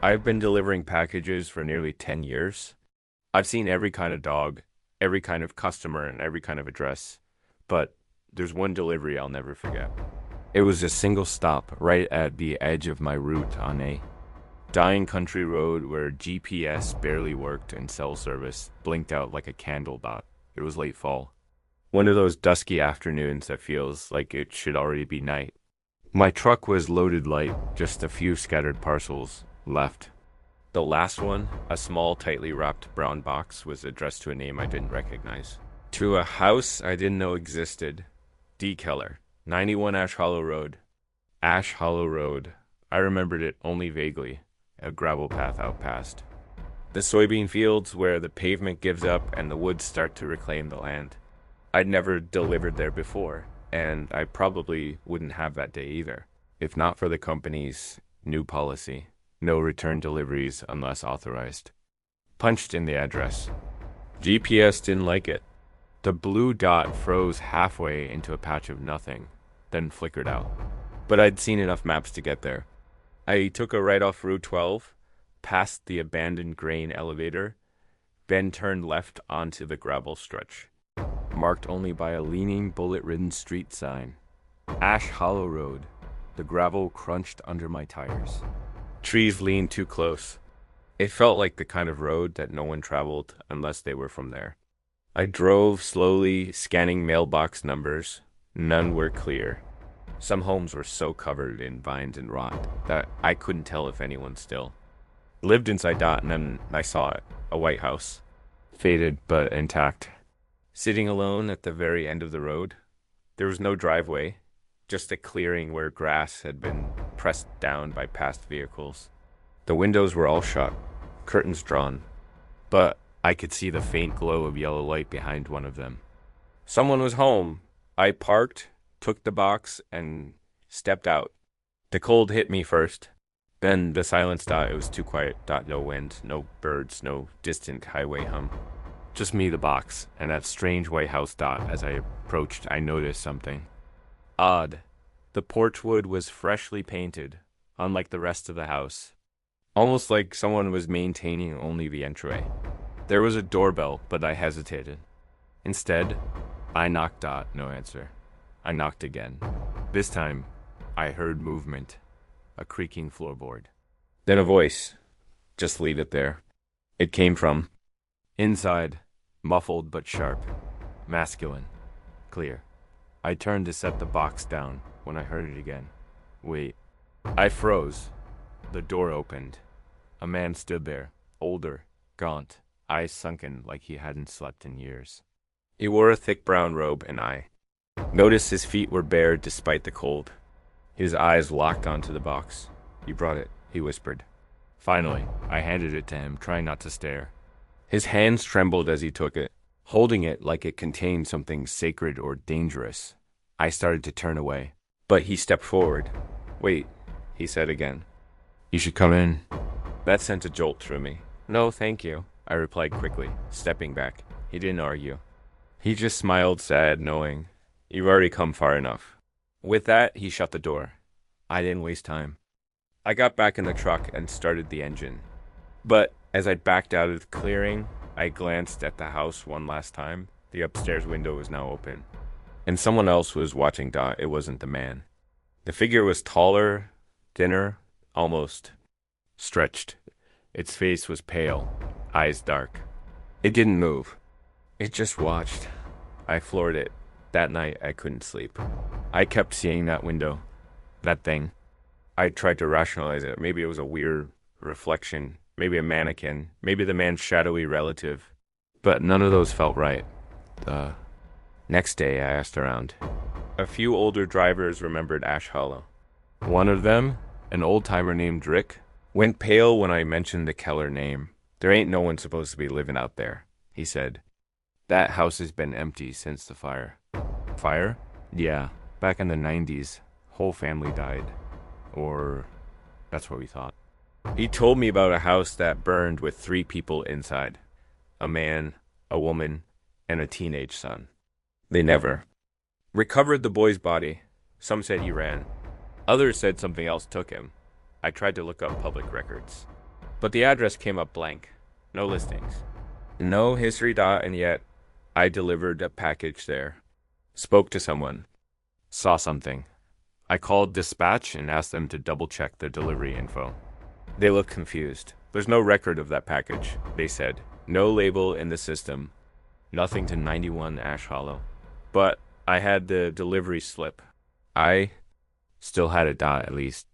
I've been delivering packages for nearly 10 years. I've seen every kind of dog, every kind of customer, and every kind of address. But there's one delivery I'll never forget. It was a single stop right at the edge of my route on a dying country road where GPS barely worked and cell service blinked out like a candle dot. It was late fall. One of those dusky afternoons that feels like it should already be night. My truck was loaded light, just a few scattered parcels left. The last one, a small, tightly wrapped brown box, was addressed to a name I didn't recognize. To a house I didn't know existed. D. Keller, 91 Ash Hollow Road. Ash Hollow Road. I remembered it only vaguely, a gravel path out past. The soybean fields where the pavement gives up and the woods start to reclaim the land. I'd never delivered there before, and I probably wouldn't have that day either, if not for the company's new policy. No return deliveries unless authorized. Punched in the address. GPS didn't like it. The blue dot froze halfway into a patch of nothing, then flickered out. But I'd seen enough maps to get there. I took a right off Route 12, past the abandoned grain elevator, then turned left onto the gravel stretch, marked only by a leaning, bullet-ridden street sign. Ash Hollow Road. The gravel crunched under my tires. Trees leaned too close. It felt like the kind of road that no one traveled unless they were from there. I drove slowly, scanning mailbox numbers. None were clear. Some homes were so covered in vines and rot that I couldn't tell if anyone still lived inside Dot, and then I saw it, a white house, faded but intact. Sitting alone at the very end of the road, there was no driveway, just a clearing where grass had been pressed down by past vehicles. The windows were all shut, curtains drawn, but I could see the faint glow of yellow light behind one of them. Someone was home. I parked, took the box, and stepped out. The cold hit me first. Then the silence. It was too quiet. No wind, no birds, no distant highway hum. Just me, the box, and that strange white house. As I approached, I noticed something odd. The porch wood was freshly painted, unlike the rest of the house. Almost like someone was maintaining only the entryway. There was a doorbell, but I hesitated. Instead, I knocked. No answer. I knocked again. This time, I heard movement, a creaking floorboard. Then a voice. Just leave it there. It came from inside, muffled but sharp, masculine, clear. I turned to set the box down when I heard it again. Wait. I froze. The door opened. A man stood there, older, gaunt, eyes sunken like he hadn't slept in years. He wore a thick brown robe, and I noticed his feet were bare despite the cold. His eyes locked onto the box. "You brought it," he whispered. Finally, I handed it to him, trying not to stare. His hands trembled as he took it, holding it like it contained something sacred or dangerous. I started to turn away, but he stepped forward. "Wait," he said again. "You should come in." That sent a jolt through me. "No, thank you," I replied quickly, stepping back. He didn't argue. He just smiled, sad, knowing, "You've already come far enough." With that, he shut the door. I didn't waste time. I got back in the truck and started the engine. But as I backed out of the clearing, I glanced at the house one last time. The upstairs window was now open, and someone else was watching. It wasn't the man. The figure was taller, thinner, almost stretched. Its face was pale, eyes dark. It didn't move. It just watched. I floored it. That night, I couldn't sleep. I kept seeing that window, that thing. I tried to rationalize it. Maybe it was a weird reflection, maybe a mannequin, maybe the man's shadowy relative. But none of those felt right. The next day, I asked around. A few older drivers remembered Ash Hollow. One of them, an old-timer named Rick, went pale when I mentioned the Keller name. "There ain't no one supposed to be living out there," he said. "That house has been empty since the fire." Fire? Yeah, back in the 90s. Whole family died. Or that's what we thought. He told me about a house that burned with 3 people inside. A man, a woman, and a teenage son. They never recovered the boy's body. Some said he ran. Others said something else took him. I tried to look up public records. But the address came up blank. No listings. No history. And yet I delivered a package there. Spoke to someone. Saw something. I called dispatch and asked them to double check the delivery info. They looked confused. There's no record of that package, they said. No label in the system. Nothing to 91 Ash Hollow. But I had the delivery slip. I still had it, at least.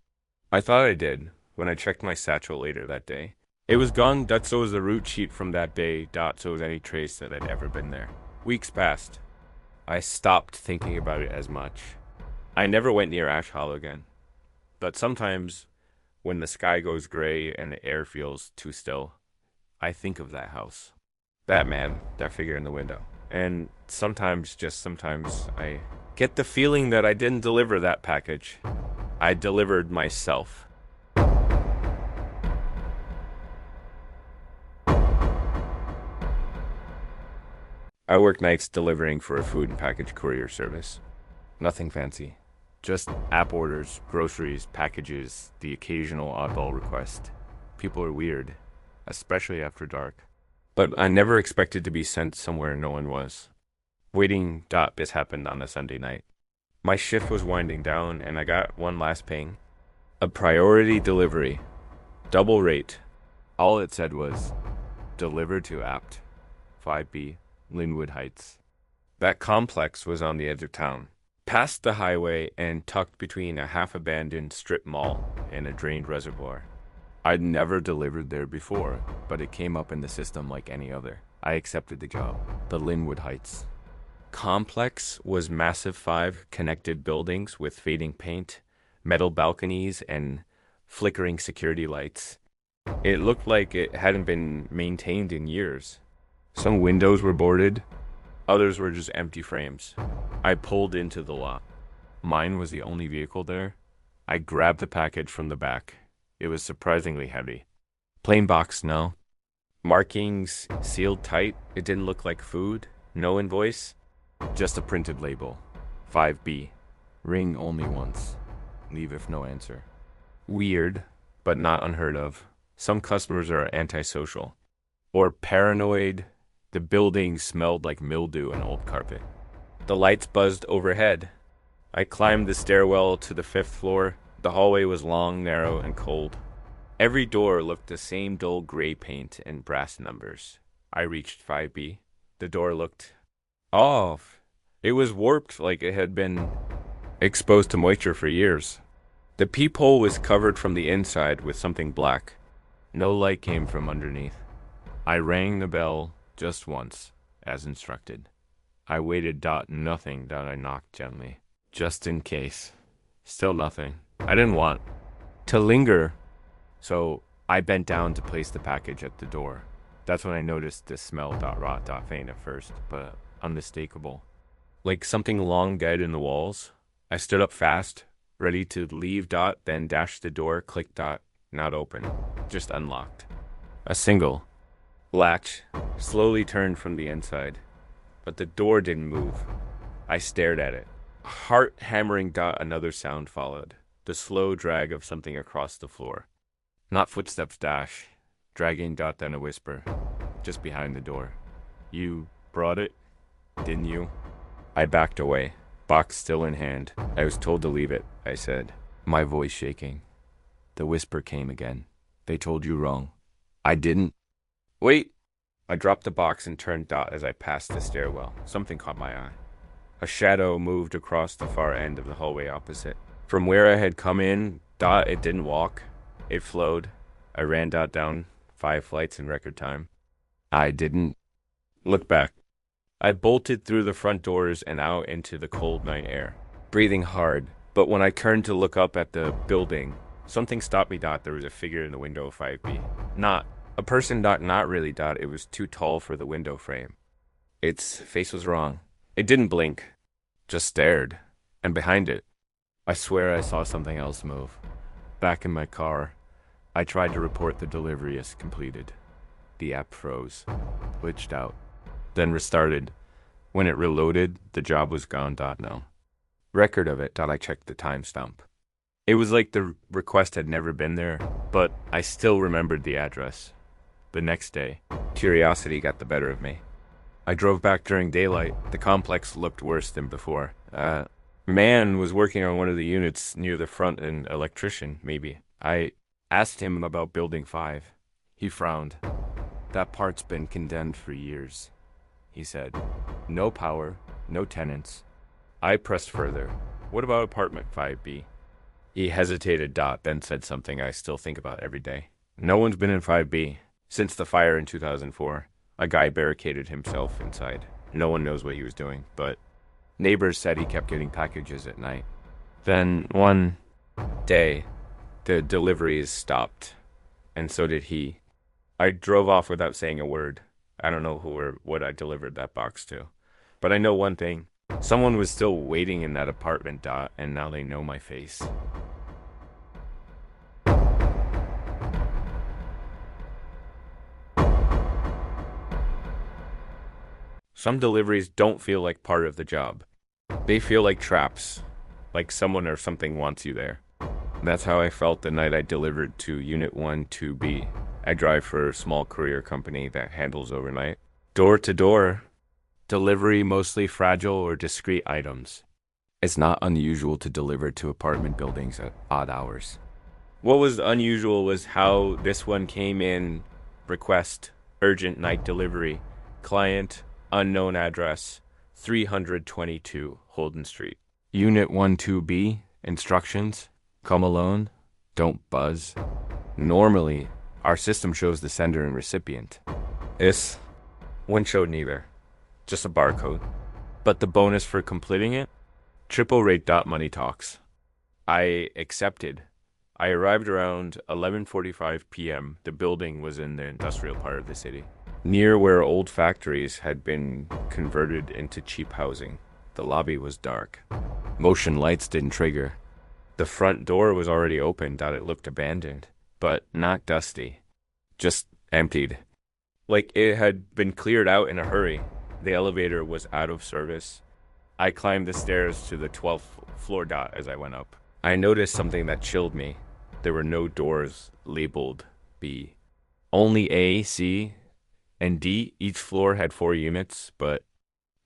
I thought I did when I checked my satchel later that day. It was gone, so was the route sheet from that day, so was any trace that I'd ever been there. Weeks passed. I stopped thinking about it as much. I never went near Ash Hollow again. But sometimes, when the sky goes gray and the air feels too still, I think of that house. That man, that figure in the window. And sometimes, just sometimes, I get the feeling that I didn't deliver that package. I delivered myself. I work nights delivering for a food and package courier service. Nothing fancy. Just app orders, groceries, packages, the occasional oddball request. People are weird, especially after dark. But I never expected to be sent somewhere no one was. Waiting. This happened on a Sunday night. My shift was winding down and I got one last ping. A priority delivery. Double rate. All it said was, delivered to apt. 5B, Linwood Heights. That complex was on the edge of town. Past the highway and tucked between a half-abandoned strip mall and a drained reservoir. I'd never delivered there before, but it came up in the system like any other. I accepted the job. The Linwood Heights. Complex was massive 5 connected buildings with fading paint, metal balconies, and flickering security lights. It looked like it hadn't been maintained in years. Some windows were boarded, others were just empty frames. I pulled into the lot. Mine was the only vehicle there. I grabbed the package from the back. It was surprisingly heavy. Plain box, no. Markings sealed tight. It didn't look like food. No invoice. Just a printed label. 5B. Ring only once. Leave if no answer. Weird, but not unheard of. Some customers are antisocial. Or paranoid. The building smelled like mildew and old carpet. The lights buzzed overhead. I climbed the stairwell to the 5th floor. The hallway was long, narrow, and cold. Every door looked the same dull gray paint and brass numbers. I reached 5B. The door looked off. It was warped like it had been exposed to moisture for years. The peephole was covered from the inside with something black. No light came from underneath. I rang the bell just once, as instructed. I waited. Nothing. I knocked gently. Just in case. Still nothing. I didn't want to linger, so I bent down to place the package at the door. That's when I noticed the smell. Rot. Faint at first, but unmistakable. Like something long dead in the walls. I stood up fast, ready to leave. Then dashed the door. Click. Not open. Just unlocked. A single latch slowly turned from the inside, but the door didn't move. I stared at it. Heart hammering. Another sound followed. The slow drag of something across the floor. Not footsteps. Dragging. Then a whisper. Just behind the door. You brought it, didn't you? I backed away, box still in hand. I was told to leave it, I said, my voice shaking. The whisper came again. They told you wrong. I didn't. Wait. I dropped the box and turned. As I passed the stairwell. Something caught my eye. A shadow moved across the far end of the hallway opposite. From where I had come in, it didn't walk. It flowed. I ran. Down 5 flights in record time. I didn't look back. I bolted through the front doors and out into the cold night air, breathing hard. But when I turned to look up at the building, something stopped me. There was a figure in the window of 5B. Not a person. Not really. It was too tall for the window frame. Its face was wrong. It didn't blink, just stared. And behind it, I swear I saw something else move. Back in my car, I tried to report the delivery as completed. The app froze, glitched out, then restarted. When it reloaded, the job was gone. No record of it. I checked the timestamp. It was like the request had never been there. but I still remembered the address. The next day, curiosity got the better of me. I drove back during daylight. The complex looked worse than before. Man was working on one of the units near the front, an electrician, maybe. I asked him about Building 5. He frowned. That part's been condemned for years, he said. No power, no tenants. I pressed further. What about apartment 5B? He hesitated, then said something I still think about every day. No one's been in 5B since the fire in 2004. A guy barricaded himself inside. No one knows what he was doing, but neighbors said he kept getting packages at night. Then one day, the deliveries stopped, and so did he. I drove off without saying a word. I don't know who or what I delivered that box to. But I know one thing. Someone was still waiting in that apartment, and now they know my face. Some deliveries don't feel like part of the job. They feel like traps, like someone or something wants you there. That's how I felt the night I delivered to Unit 1 2B. I drive for a small courier company that handles overnight. Door to door, delivery mostly fragile or discreet items. It's not unusual to deliver to apartment buildings at odd hours. What was unusual was how this one came in. Request, urgent night delivery, client, unknown address, 322 Holden Street. Unit 12B, instructions, come alone, don't buzz. Normally, our system shows the sender and recipient. This one showed neither, just a barcode. But the bonus for completing it? Triple rate money talks. I accepted. I arrived around 11:45 p.m. The building was in the industrial part of the city, near where old factories had been converted into cheap housing. The lobby was dark. Motion lights didn't trigger. The front door was already open. It looked abandoned, but not dusty. Just emptied. Like it had been cleared out in a hurry. The elevator was out of service. I climbed the stairs to the 12th floor as I went up. I noticed something that chilled me. There were no doors labeled B. Only A, C, and D. Each floor had 4 units, but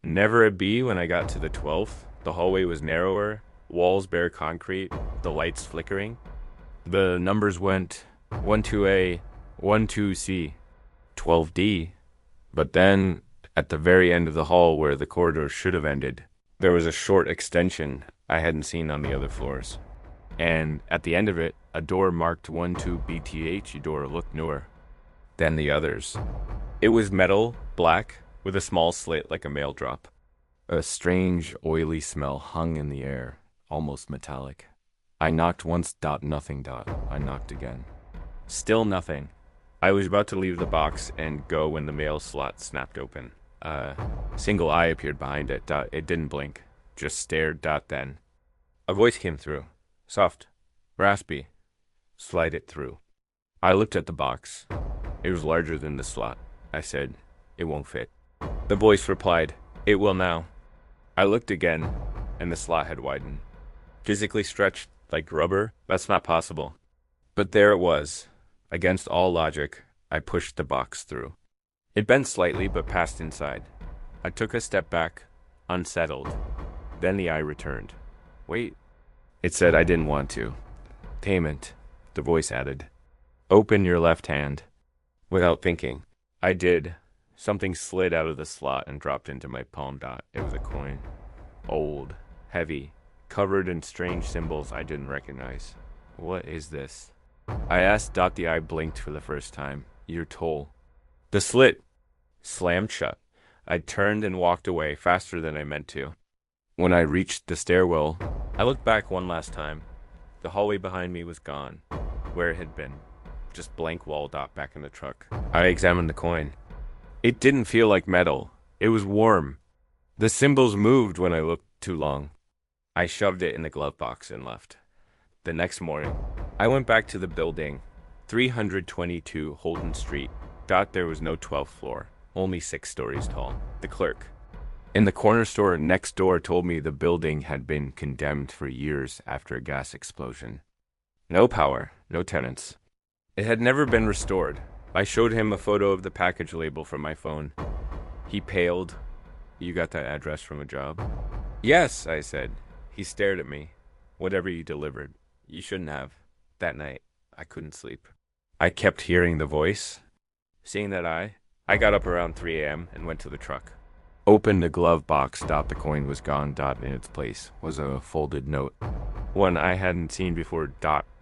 never a B when I got to the 12th. The hallway was narrower, walls bare concrete, the lights flickering. The numbers went 12A, 12C, 12D. But then, at the very end of the hall where the corridor should have ended, there was a short extension I hadn't seen on the other floors. And at the end of it, a door marked 12BTH door looked newer than the others. It was metal, black, with a small slit like a mail drop. A strange, oily smell hung in the air, almost metallic. I knocked once, nothing. I knocked again. Still nothing. I was about to leave the box and go when the mail slot snapped open. A single eye appeared behind it. It didn't blink, just stared. Then a voice came through. Soft, raspy. Slide it through. I looked at the box. It was larger than the slot. I said, it won't fit. The voice replied, it will now. I looked again, and the slot had widened. Physically stretched like rubber? That's not possible. But there it was. Against all logic, I pushed the box through. It bent slightly, but passed inside. I took a step back, unsettled. Then the eye returned. Wait. It said I didn't want to. Payment, the voice added. Open your left hand. Without thinking, I did. Something slid out of the slot and dropped into my palm. It was a coin. Old, heavy, covered in strange symbols I didn't recognize. What is this? I asked. The eye blinked for the first time. Your toll. The slit slammed shut. I turned and walked away faster than I meant to. When I reached the stairwell, I looked back one last time. The hallway behind me was gone, where it had been. Just blank wall. Back in the truck. I examined the coin. It didn't feel like metal. It was warm. The symbols moved when I looked too long. I shoved it in the glove box and left. The next morning, I went back to the building, 322 Holden Street. There was no 12th floor, only 6 stories tall. The clerk in the corner store next door told me the building had been condemned for years after a gas explosion. No power, no tenants. It had never been restored. I showed him a photo of the package label from my phone. He paled. You got that address from a job? Yes, I said. He stared at me. Whatever you delivered. You shouldn't have. That night, I couldn't sleep. I kept hearing the voice. Seeing that I got up around 3 a.m. and went to the truck. Opened the glove box. The coin was gone. In its place was a folded note. One I hadn't seen before.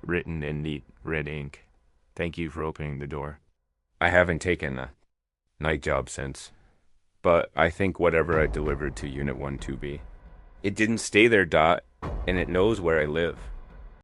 Written in neat red ink. Thank you for opening the door. I haven't taken a night job since. But I think whatever I delivered to Unit 1 2B. It didn't stay there, and it knows where I live.